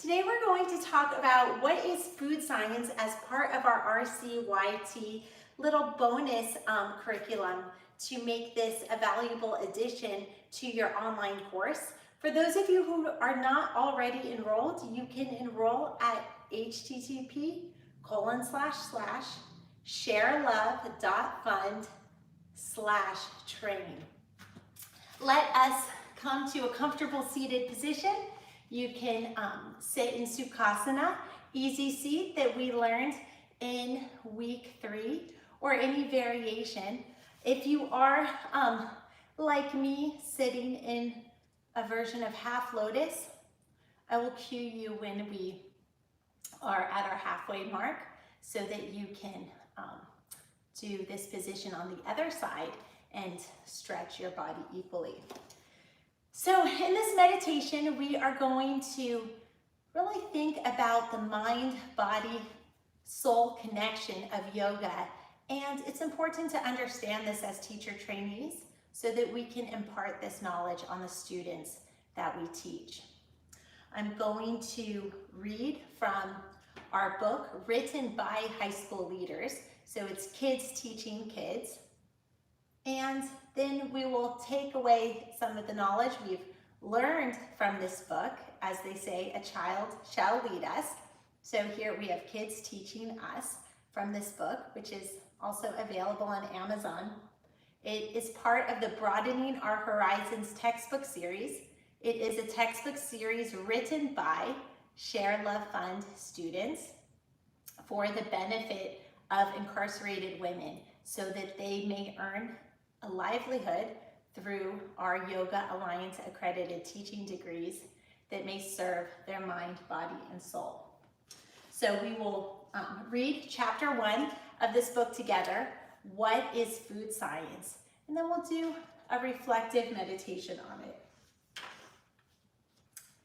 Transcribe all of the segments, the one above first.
Today we're going to talk about what is food science as part of our RCYT little bonus curriculum to make this a valuable addition to your online course. For those of you who are not already enrolled, you can enroll at http://ShareLove.Fund/training. Let us come to a comfortable seated position. You can sit in Sukhasana, easy seat that we learned in week 3, or any variation. If you are like me, sitting in a version of half lotus, I will cue you when we are at our halfway mark so that you can do this position on the other side and stretch your body equally. So in this meditation, we are going to really think about the mind, body, soul connection of yoga. And it's important to understand this as teacher trainees so that we can impart this knowledge on the students that we teach. I'm going to read from our book written by high school leaders. So it's kids teaching kids. And then we will take away some of the knowledge we've learned from this book. As they say, a child shall lead us. So here we have kids teaching us from this book, which is also available on Amazon. It is part of the Broadening Our Horizons textbook series. It is a textbook series written by ShareLove.Fund students for the benefit of incarcerated women so that they may earn a livelihood through our Yoga Alliance accredited teaching degrees that may serve their mind, body, and soul. So we will read chapter 1 of this book together, What is Food Science? And then we'll do a reflective meditation on it.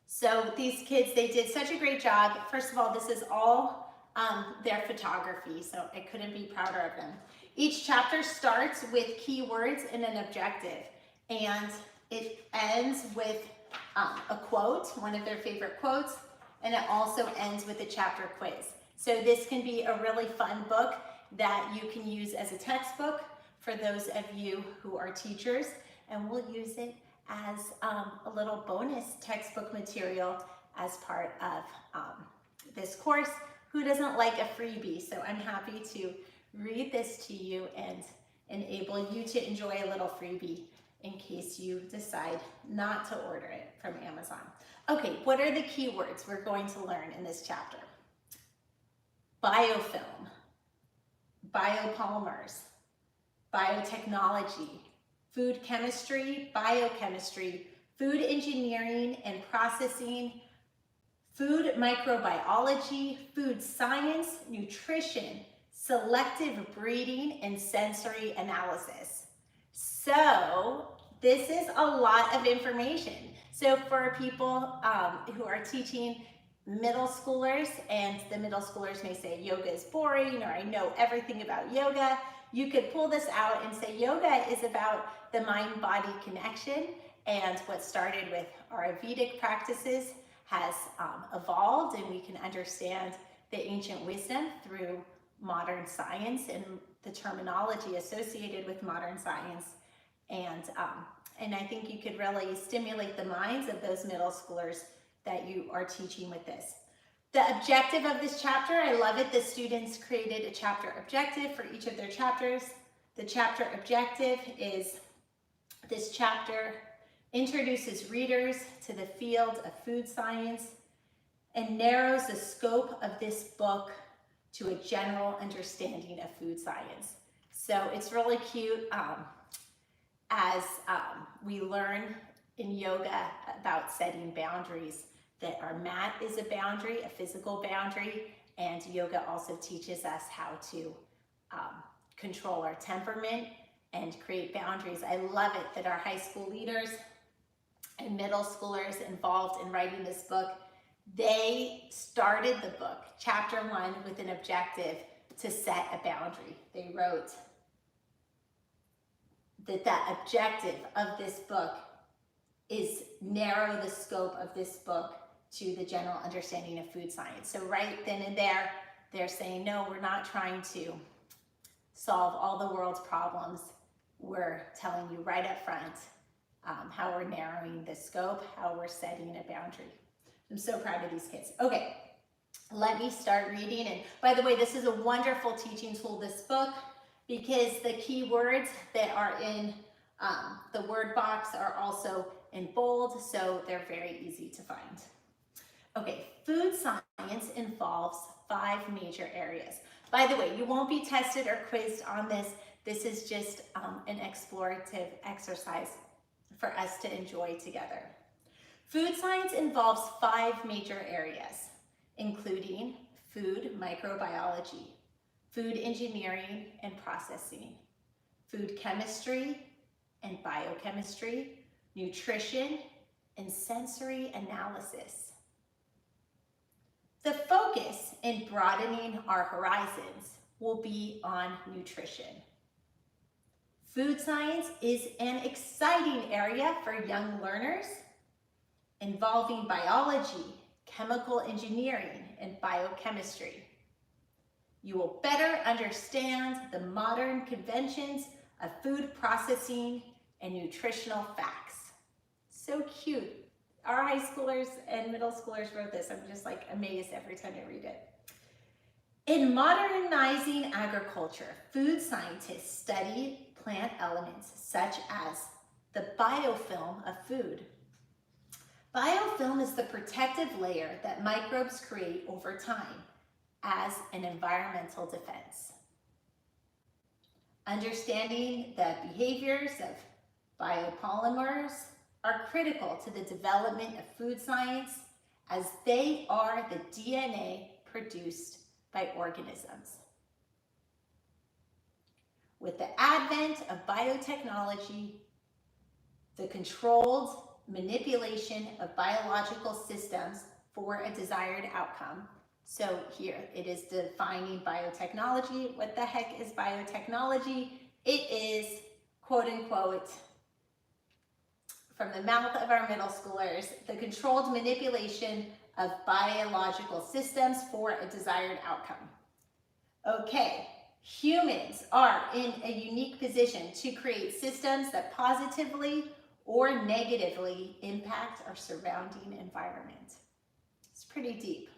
So these kids, they did such a great job. First of all, this is all their photography, so I couldn't be prouder of them. Each chapter starts with keywords and an objective, and it ends with a quote, one of their favorite quotes, and it also ends with a chapter quiz. So this can be a really fun book that you can use as a textbook for those of you who are teachers, and we'll use it as a little bonus textbook material as part of this course. Who doesn't like a freebie? So I'm happy to read this to you and enable you to enjoy a little freebie in case you decide not to order it from Amazon. Okay, what are the keywords we're going to learn in this chapter? Biofilm, biopolymers, biotechnology, food chemistry, biochemistry, food engineering and processing, food microbiology, food science, nutrition, selective breeding, and sensory analysis. So this is a lot of information. So for people who are teaching middle schoolers, and the middle schoolers may say yoga is boring, or I know everything about yoga, you could pull this out and say yoga is about the mind-body connection, and what started with our Vedic practices has evolved, and we can understand the ancient wisdom through modern science and the terminology associated with modern science. And I think you could really stimulate the minds of those middle schoolers that you are teaching with this. The objective of this chapter, I love it. The students created a chapter objective for each of their chapters. The chapter objective is this chapter introduces readers to the field of food science and narrows the scope of this book to a general understanding of food science. So it's really cute as we learn in yoga about setting boundaries, that our mat is a boundary, a physical boundary, and yoga also teaches us how to control our temperament and create boundaries. I love it that our high school leaders and middle schoolers involved in writing this book, they started the book, chapter 1, with an objective to set a boundary. They wrote that the objective of this book is narrow the scope of this book to the general understanding of food science. So right then and there, they're saying, no, we're not trying to solve all the world's problems. We're telling you right up front how we're narrowing the scope, how we're setting a boundary. I'm so proud of these kids. Okay, let me start reading. And by the way, this is a wonderful teaching tool, this book, because the key words that are in the word box are also in bold, so they're very easy to find. Okay, food science involves 5 major areas. By the way, you won't be tested or quizzed on this. This is just an explorative exercise for us to enjoy together. Food science involves 5 major areas, including food microbiology, food engineering and processing, food chemistry and biochemistry, nutrition, and sensory analysis. The focus in broadening our horizons will be on nutrition. Food science is an exciting area for young learners involving biology, chemical engineering, and biochemistry. You will better understand the modern conventions of food processing and nutritional facts. So cute. Our high schoolers and middle schoolers wrote this. I'm just like amazed every time I read it. In modernizing agriculture, food scientists study plant elements such as the biofilm of food. Biofilm is the protective layer that microbes create over time as an environmental defense. Understanding the behaviors of biopolymers are critical to the development of food science, as they are the DNA produced by organisms. With the advent of biotechnology, the controlled manipulation of biological systems for a desired outcome. So here it is defining biotechnology. What the heck is biotechnology? It is, quote unquote, from the mouth of our middle schoolers, the controlled manipulation of biological systems for a desired outcome. Okay, humans are in a unique position to create systems that positively or negatively impact our surrounding environment. It's pretty deep.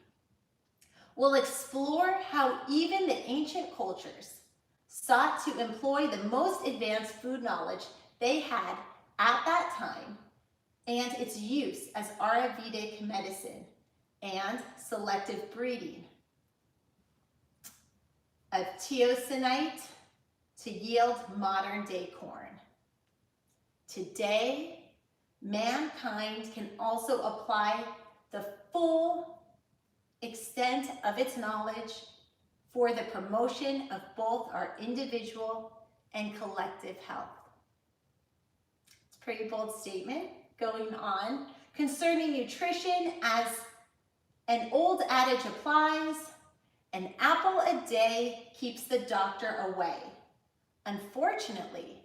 We'll explore how even the ancient cultures sought to employ the most advanced food knowledge they had at that time and its use as Ayurvedic medicine and selective breeding of teosinoate to yield modern day corn. Today, mankind can also apply the full extent of its knowledge for the promotion of both our individual and collective health. It's a pretty bold statement going on. Concerning nutrition, as an old adage applies, an apple a day keeps the doctor away. Unfortunately,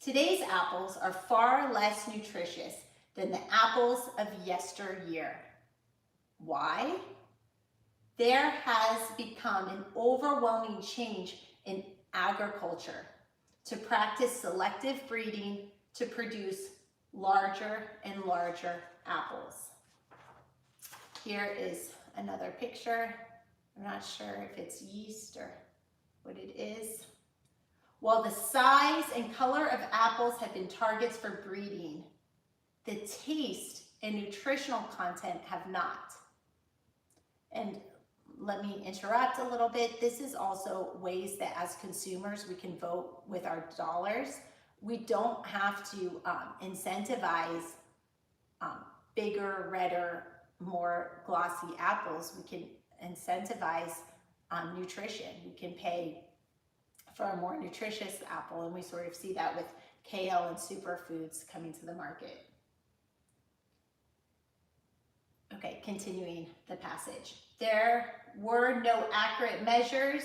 today's apples are far less nutritious than the apples of yesteryear. Why? There has become an overwhelming change in agriculture to practice selective breeding to produce larger and larger apples. Here is another picture. I'm not sure if it's yeast or what it is. While the size and color of apples have been targets for breeding, the taste and nutritional content have not. And let me interrupt a little bit. This is also ways that as consumers we can vote with our dollars. We don't have to incentivize bigger, redder, more glossy apples. We can incentivize nutrition. We can pay for a more nutritious apple, and we sort of see that with kale and superfoods coming to the market. Okay, continuing the passage. There were no accurate measures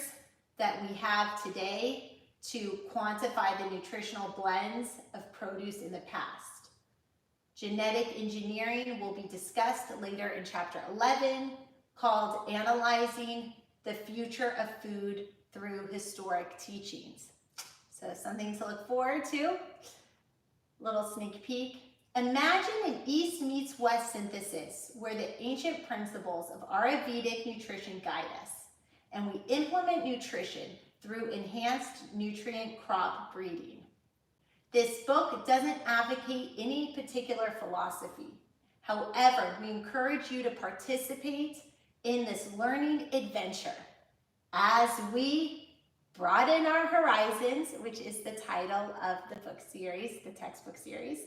that we have today to quantify the nutritional blends of produce in the past. Genetic engineering will be discussed later in chapter 11, called Analyzing the Future of Food Through Historic Teachings. So something to look forward to. Little sneak peek. Imagine an East meets West synthesis where the ancient principles of Ayurvedic nutrition guide us, and we implement nutrition through enhanced nutrient crop breeding. This book doesn't advocate any particular philosophy. However, we encourage you to participate in this learning adventure as we broaden our horizons, which is the title of the book series, the textbook series,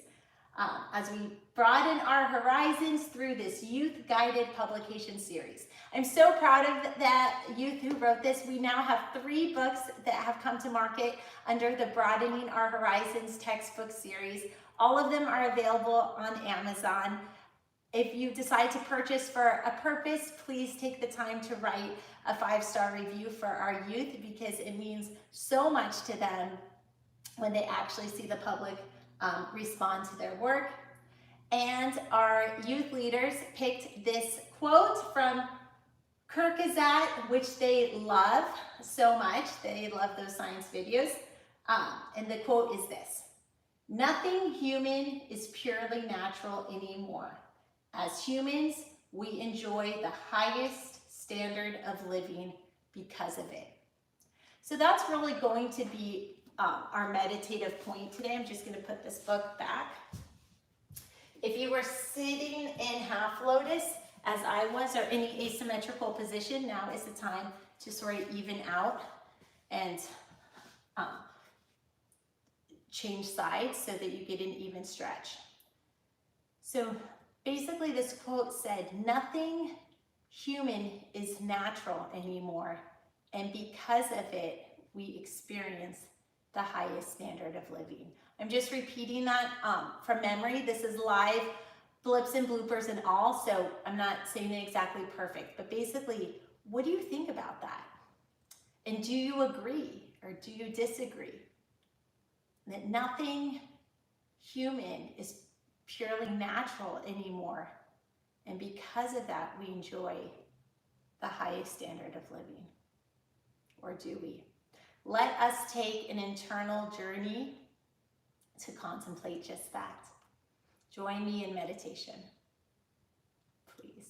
as we broaden our horizons through this youth-guided publication series. I'm so proud of that youth who wrote this. We now have 3 books that have come to market under the Broadening Our Horizons textbook series. All of them are available on Amazon. If you decide to purchase for a purpose, please take the time to write a 5-star review for our youth, because it means so much to them when they actually see the public respond to their work. And our youth leaders picked this quote from Kierkegaard, which they love so much. They love those science videos. And the quote is this: "Nothing human is purely natural anymore. As humans, we enjoy the highest standard of living because of it." So that's really going to be our meditative point today. I'm just going to put this book back. If you were sitting in half lotus, as I was, or any asymmetrical position, now is the time to sort of even out and change sides so that you get an even stretch. So basically this quote said, "Nothing human is natural anymore, and because of it, we experience the highest standard of living." I'm just repeating that from memory. This is live, blips and bloopers and all, so I'm not saying it exactly perfect, but basically, what do you think about that? And do you agree or do you disagree? That nothing human is purely natural anymore, and because of that, we enjoy the highest standard of living. Or do we? Let us take an internal journey to contemplate just that. Join me in meditation, please.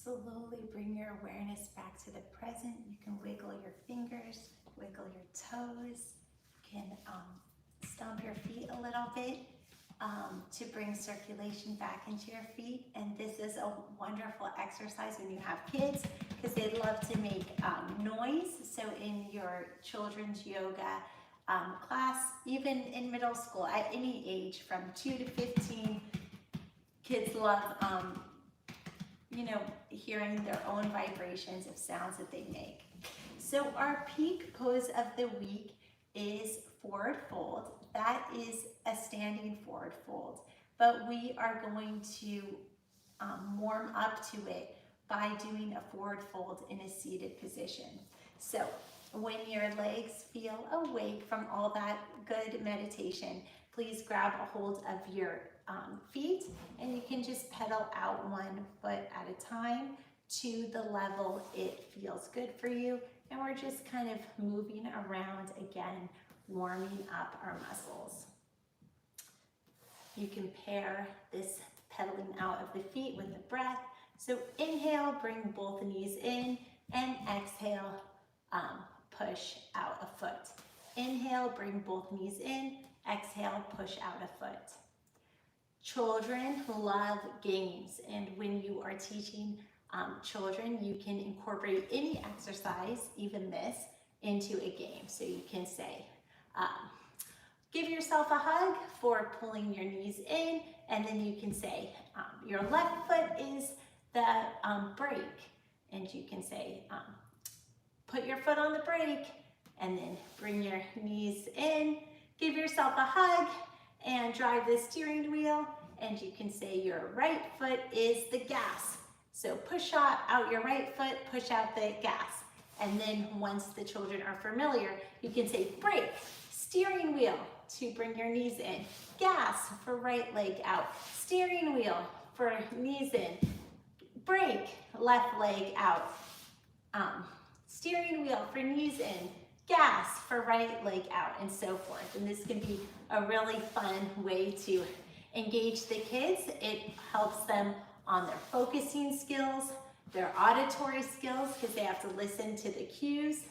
Slowly bring your awareness back to the present. You can wiggle your fingers, wiggle your toes. You can stomp your feet a little bit to bring circulation back into your feet. And this is a wonderful exercise when you have kids because they love to make noise. So in your children's yoga class, even in middle school, at any age from 2 to 15, kids love hearing their own vibrations of sounds that they make. So our peak pose of the week is forward fold. That is a standing forward fold, but we are going to warm up to it by doing a forward fold in a seated position. So when your legs feel awake from all that good meditation, please grab a hold of your feet, and you can just pedal out 1 foot at a time to the level it feels good for you. And we're just kind of moving around again, warming up our muscles. You can pair this pedaling out of the feet with the breath. So inhale, bring both knees in, and exhale, push out a foot. Inhale, bring both knees in, exhale, push out a foot. Children love games, and when you are teaching children, you can incorporate any exercise, even this, into a game. So you can say, give yourself a hug for pulling your knees in, and then you can say, your left foot is the brake, and you can say, put your foot on the brake, and then bring your knees in, give yourself a hug, and drive the steering wheel, and you can say your right foot is the gas. So push out your right foot, push out the gas. And then once the children are familiar, you can say brake, steering wheel to bring your knees in, gas for right leg out, steering wheel for knees in, brake, left leg out, steering wheel for knees in, gas for right leg out, and so forth. And this can be a really fun way to engage the kids. It helps them on their focusing skills, their auditory skills, because they have to listen to the cues,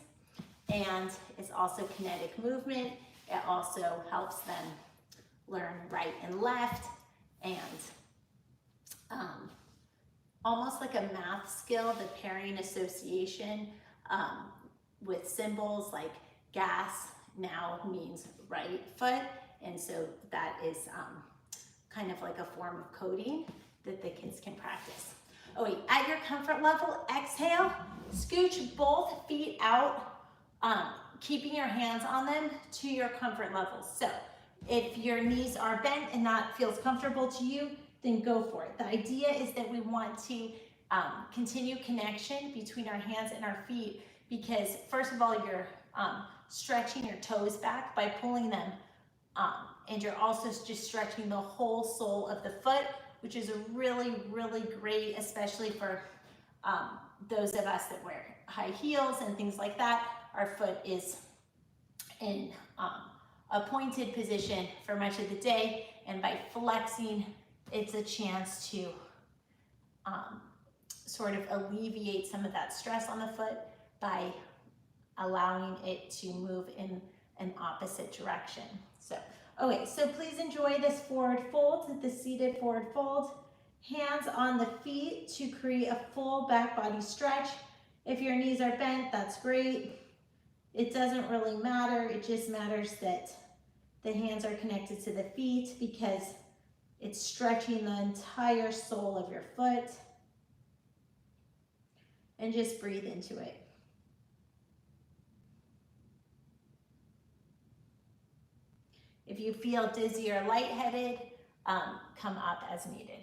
and it's also kinetic movement. It also helps them learn right and left, and almost like a math skill, the pairing association with symbols like gas now means right foot, and so that is kind of like a form of coding that the kids can practice. Oh wait, at your comfort level, exhale, scooch both feet out, keeping your hands on them to your comfort level. So if your knees are bent and that feels comfortable to you, then go for it. The idea is that we want to continue connection between our hands and our feet, because first of all, you're stretching your toes back by pulling them, and you're also just stretching the whole sole of the foot, which is a really, really great, especially for those of us that wear high heels and things like that. Our foot is in a pointed position for much of the day, and by flexing, it's a chance to sort of alleviate some of that stress on the foot by allowing it to move in an opposite direction. So, okay, so please enjoy this forward fold, the seated forward fold. Hands on the feet to create a full back body stretch. If your knees are bent, that's great. It doesn't really matter. It just matters that the hands are connected to the feet because it's stretching the entire sole of your foot. And just breathe into it. If you feel dizzy or lightheaded, come up as needed.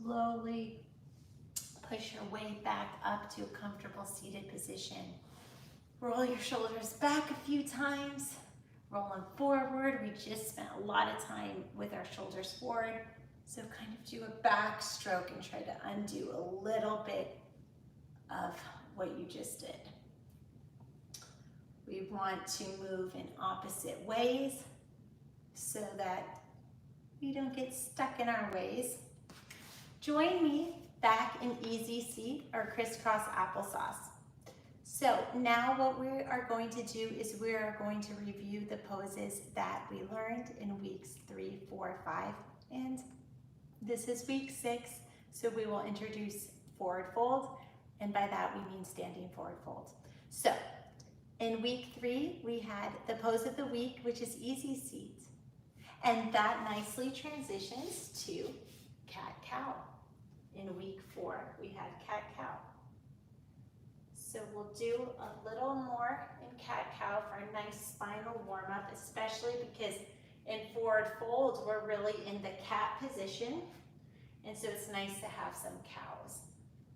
Slowly push your way back up to a comfortable seated position. Roll your shoulders back a few times. Roll them forward. We just spent a lot of time with our shoulders forward. So kind of do a back stroke and try to undo a little bit of what you just did. We want to move in opposite ways so that we don't get stuck in our ways. Join me back in easy seat or crisscross applesauce. So now what we are going to do is we are going to review the poses that we learned in weeks 3, 4, 5, and this is week 6. So we will introduce forward fold, and by that we mean standing forward fold. So in week 3, we had the pose of the week, which is easy seat. And that nicely transitions to cat-cow. In week 4, we had cat-cow. So we'll do a little more in cat-cow for a nice spinal warm-up, especially because in forward fold, we're really in the cat position. And so it's nice to have some cows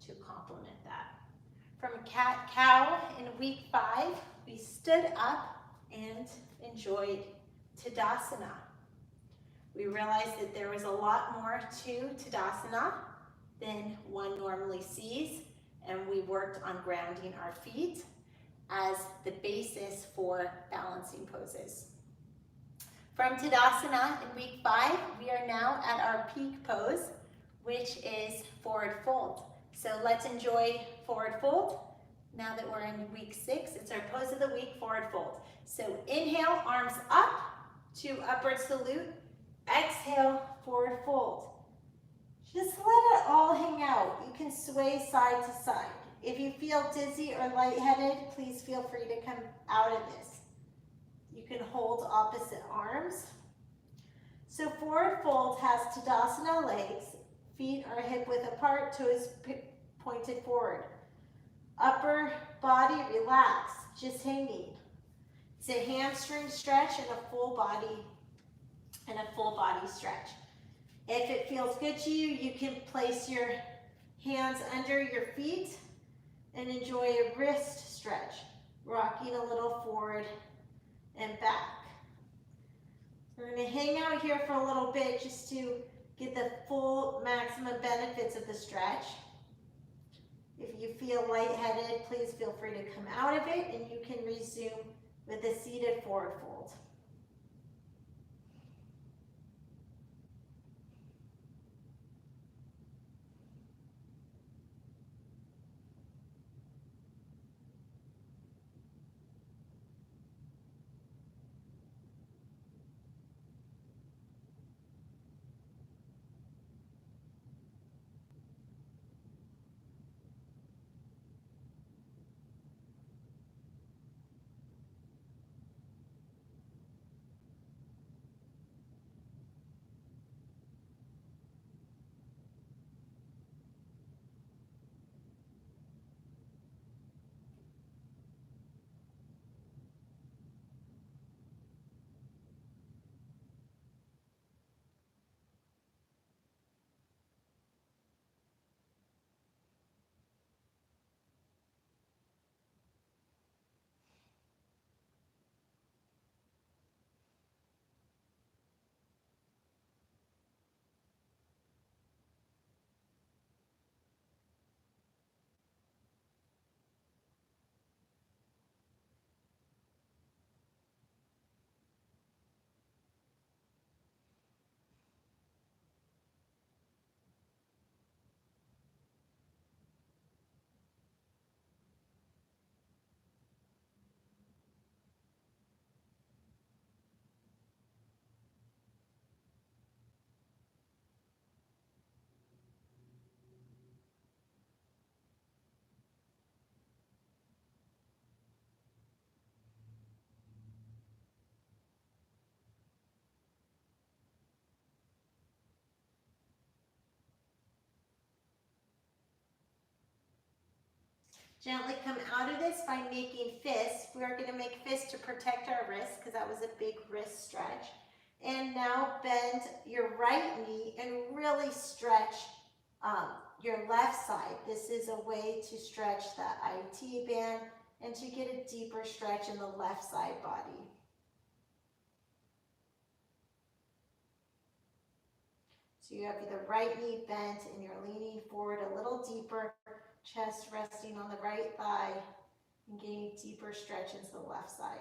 to complement that. From cat-cow in week 5, we stood up and enjoyed Tadasana. We realized that there was a lot more to Tadasana than one normally sees, and we worked on grounding our feet as the basis for balancing poses. From Tadasana in week 5, we are now at our peak pose, which is forward fold. So let's enjoy forward fold. Now that we're in week 6, it's our pose of the week, forward fold. So inhale, arms up to upward salute. Exhale, forward fold. Just let it all hang out. You can sway side to side. If you feel dizzy or lightheaded, please feel free to come out of this. You can hold opposite arms. So forward fold has Tadasana legs. Feet are hip width apart, toes pointed forward. Upper body relaxed, just hanging. It's a hamstring stretch and a full body stretch. If it feels good to you, you can place your hands under your feet and enjoy a wrist stretch, rocking a little forward and back. We're going to hang out here for a little bit just to get the full maximum benefits of the stretch. If you feel lightheaded, please feel free to come out of it and you can resume with a seated forward fold. Gently come out of this by making fists. We are going to make fists to protect our wrists because that was a big wrist stretch. And now bend your right knee and really stretch your left side. This is a way to stretch the IT band and to get a deeper stretch in the left side body. So you have the right knee bent and you're leaning forward a little deeper, chest resting on the right thigh and getting a deeper stretch into the left side.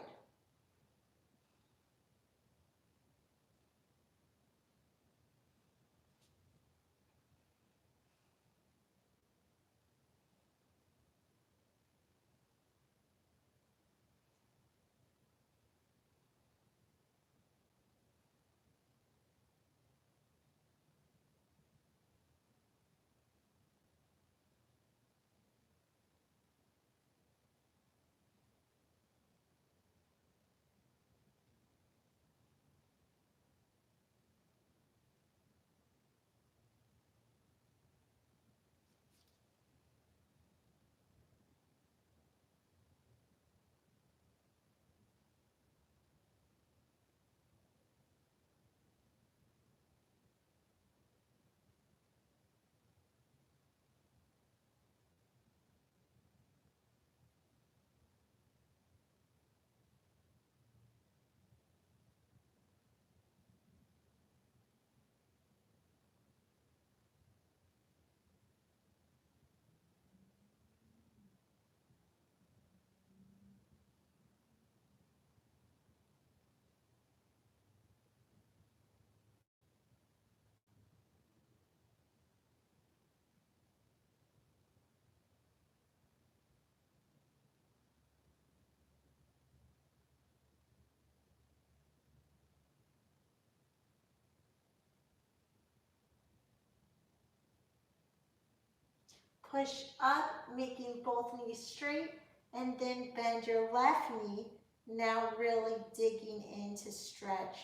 Push up, making both knees straight, and then bend your left knee, now really digging in to stretch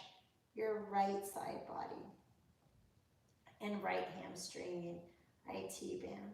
your right side body and right hamstring and IT band.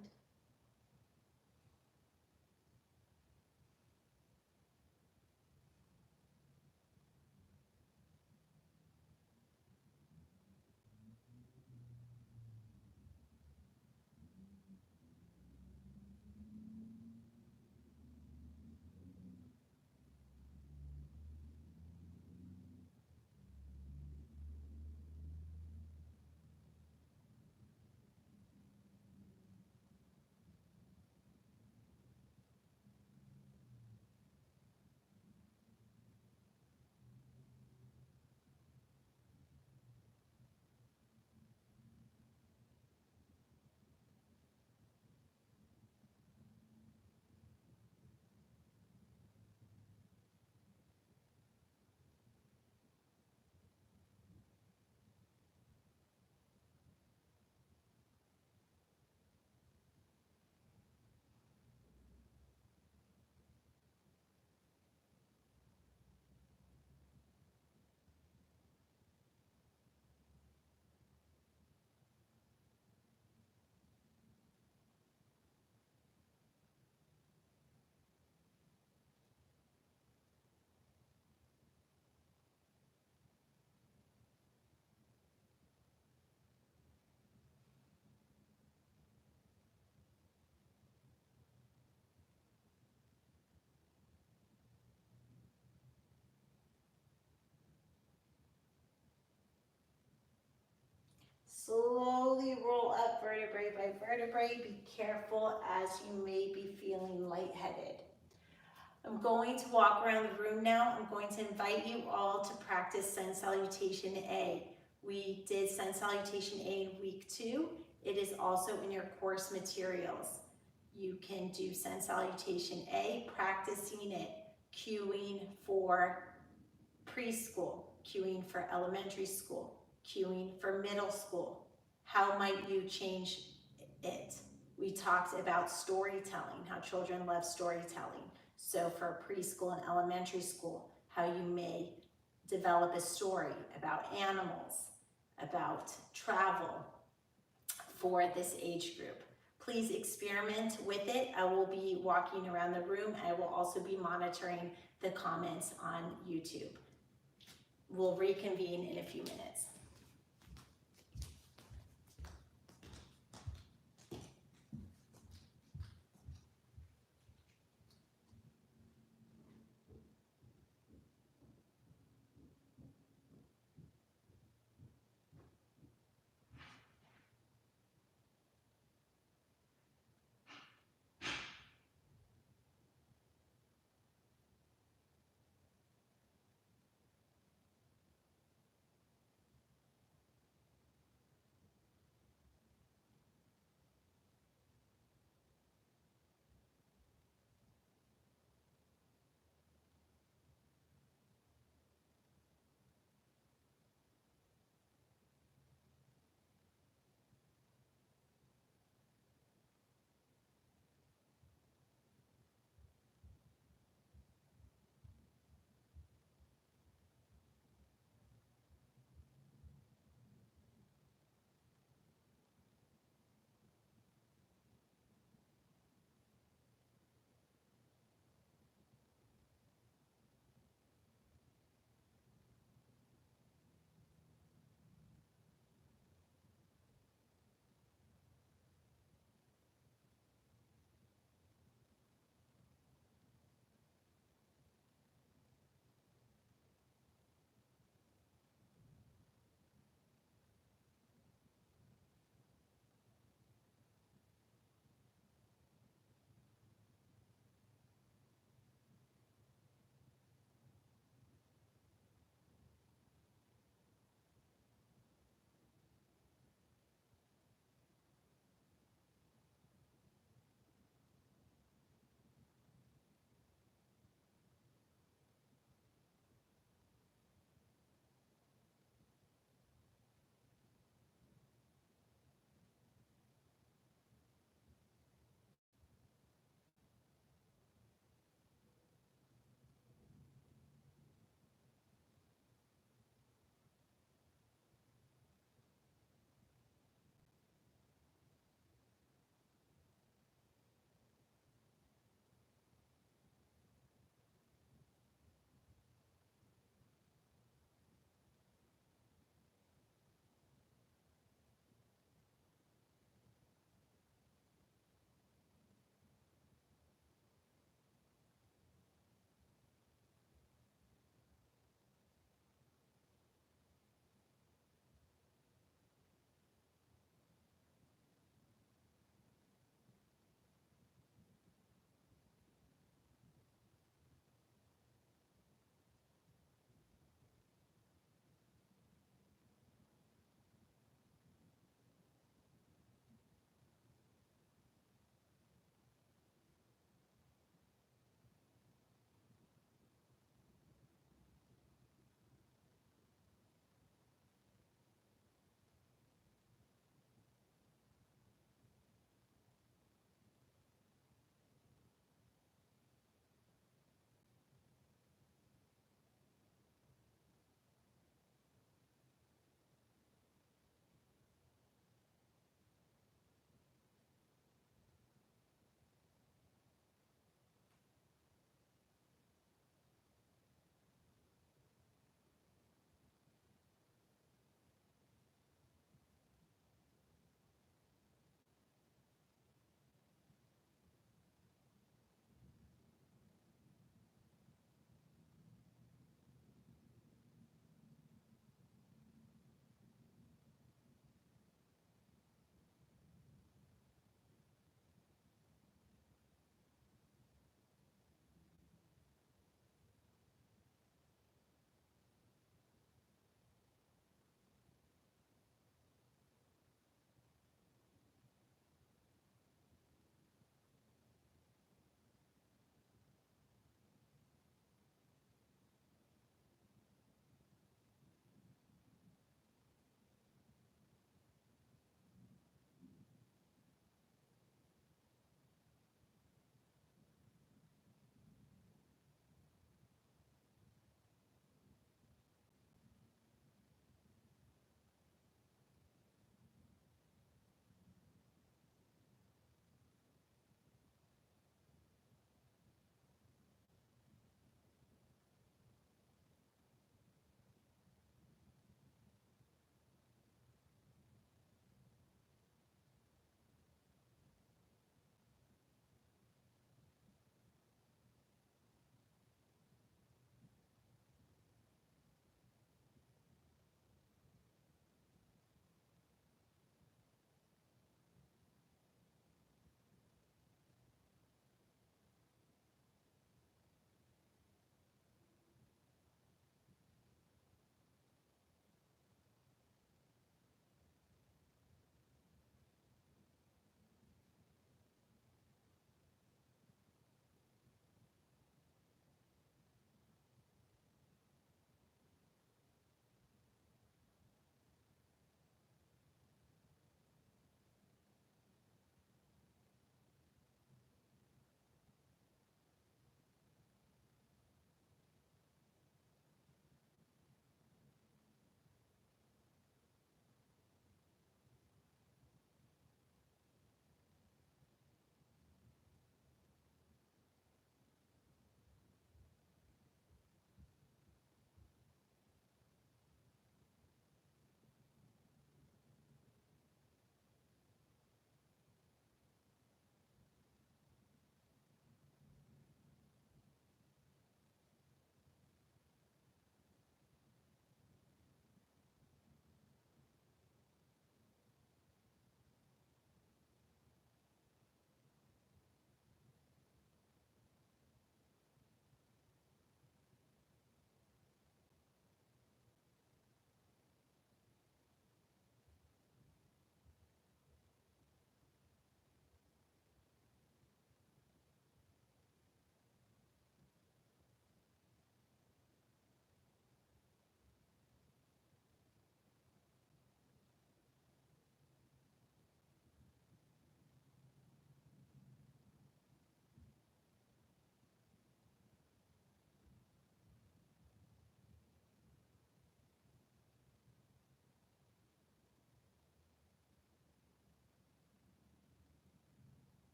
Slowly roll up vertebrae by vertebrae. Be careful as you may be feeling lightheaded. I'm going to walk around the room now. I'm going to invite you all to practice Sun Salutation A. We did Sun Salutation A in week 2. It is also in your course materials. You can do Sun Salutation A, practicing it, cueing for preschool, cueing for elementary school, cueing for middle school. How might you change it? We talked about storytelling, how children love storytelling. So for preschool and elementary school, how you may develop a story about animals, about travel for this age group. Please experiment with it. I will be walking around the room. I will also be monitoring the comments on YouTube. We'll reconvene in a few minutes.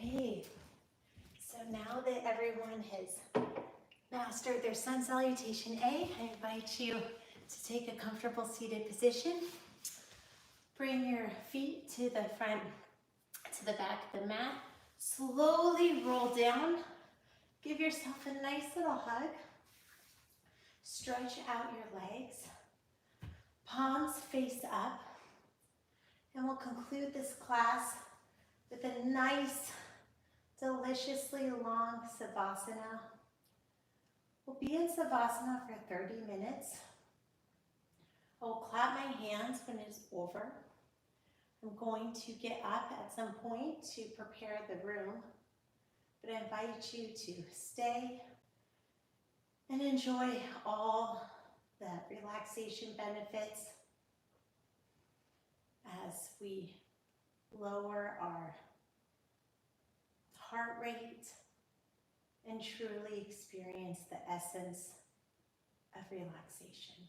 Okay, so now that everyone has mastered their sun salutation A, I invite you to take a comfortable seated position. Bring your feet to the front, to the back of the mat. Slowly roll down. Give yourself a nice little hug. Stretch out your legs. Palms face up. And we'll conclude this class with a nice, deliciously long Savasana. We'll be in Savasana for 30 minutes. I'll clap my hands when it's over. I'm going to get up at some point to prepare the room, but I invite you to stay and enjoy all the relaxation benefits as we lower our heart rate and truly experience the essence of relaxation.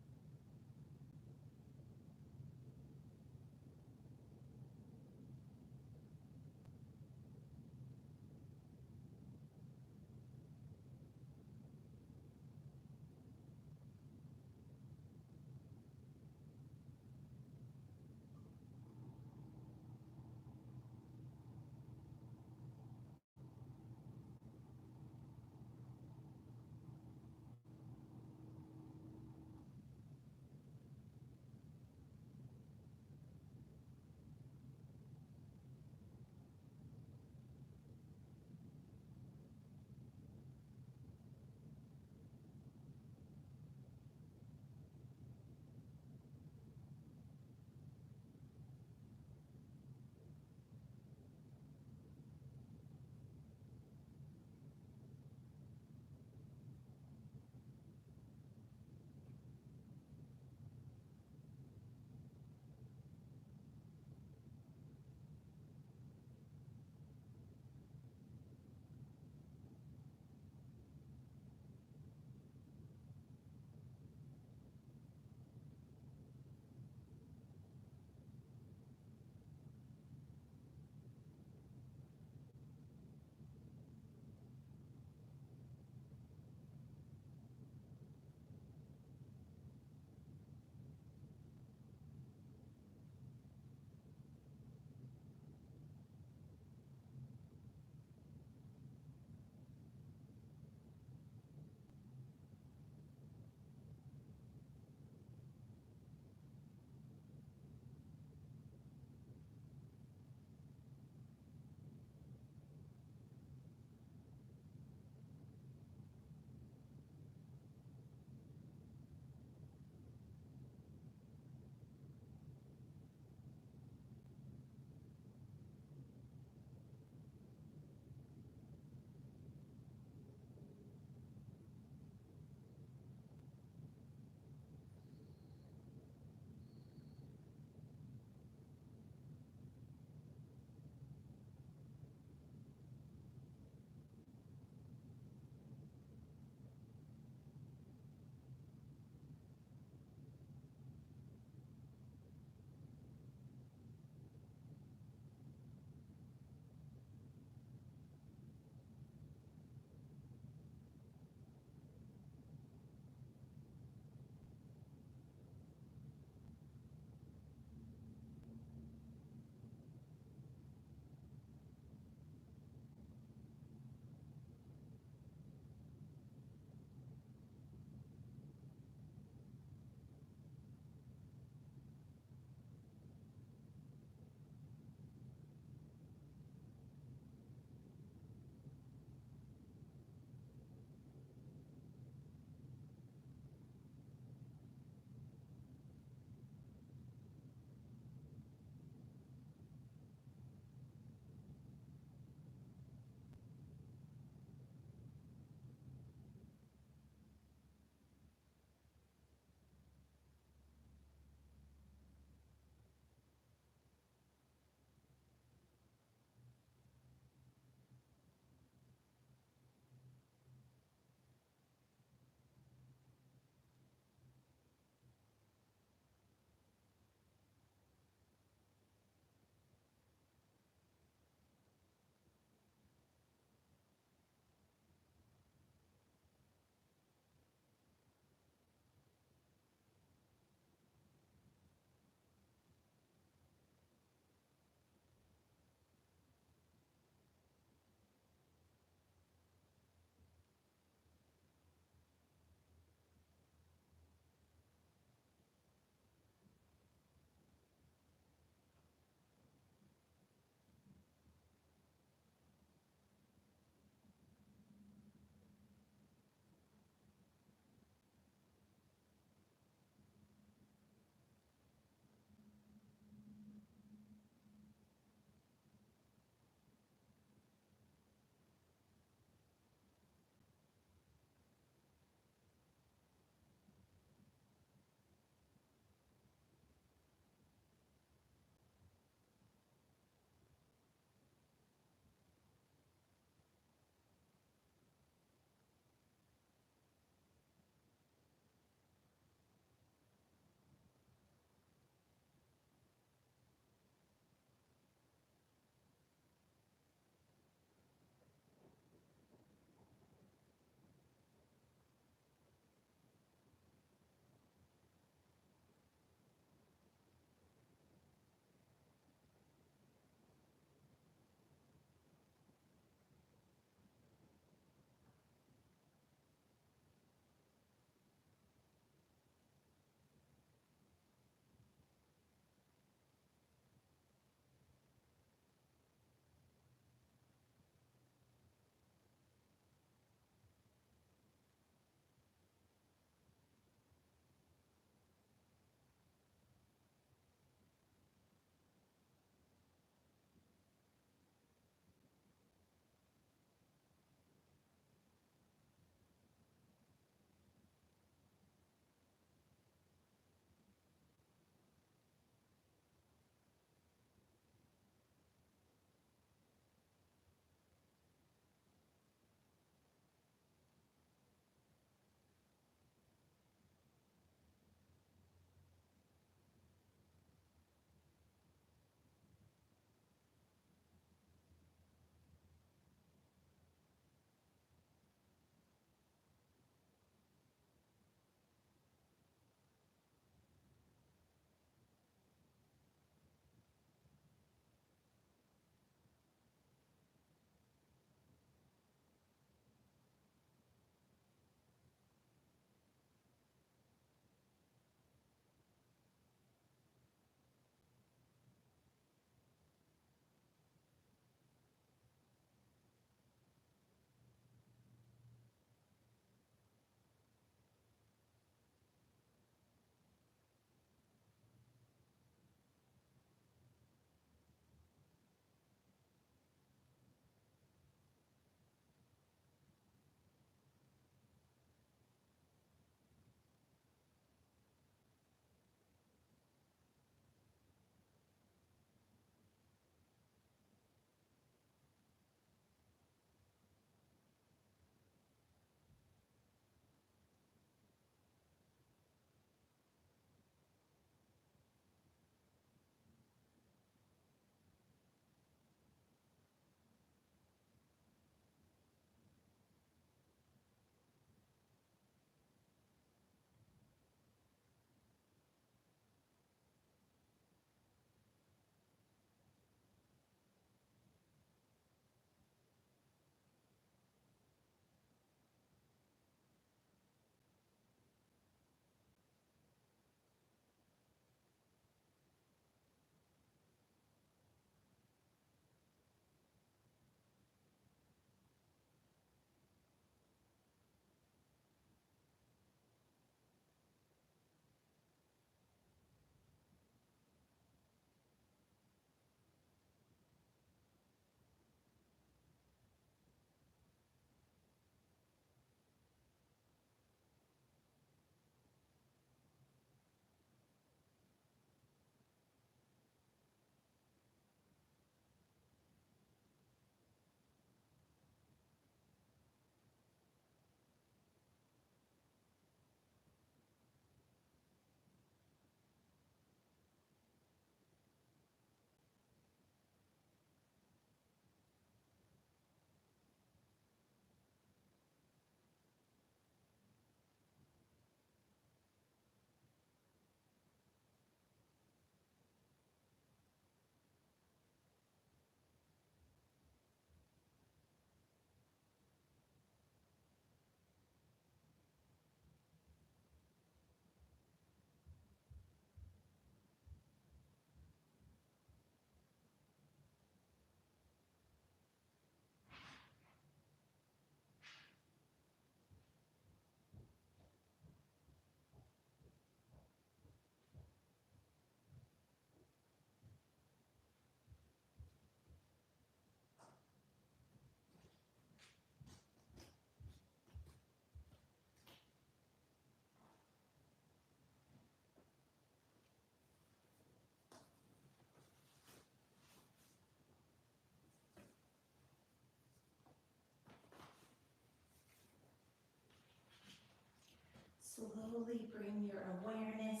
Slowly bring your awareness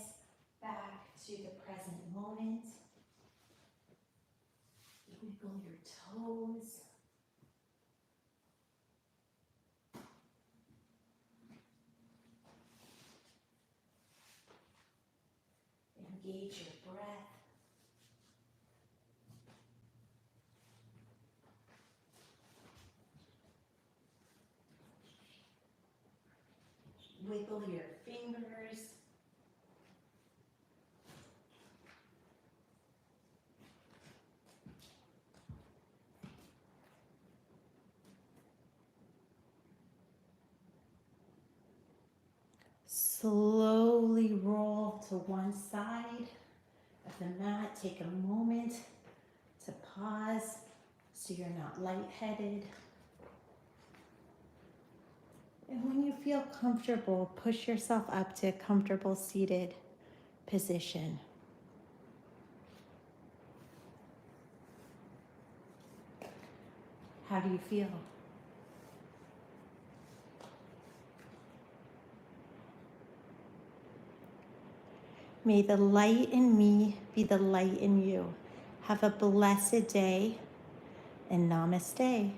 back to the present moment. Wiggle your toes. Engage your breath. Wiggle your fingers. Slowly roll to one side of the mat. Take a moment to pause so you're not lightheaded. And when you feel comfortable, push yourself up to a comfortable seated position. How do you feel? May the light in me be the light in you. Have a blessed day and namaste.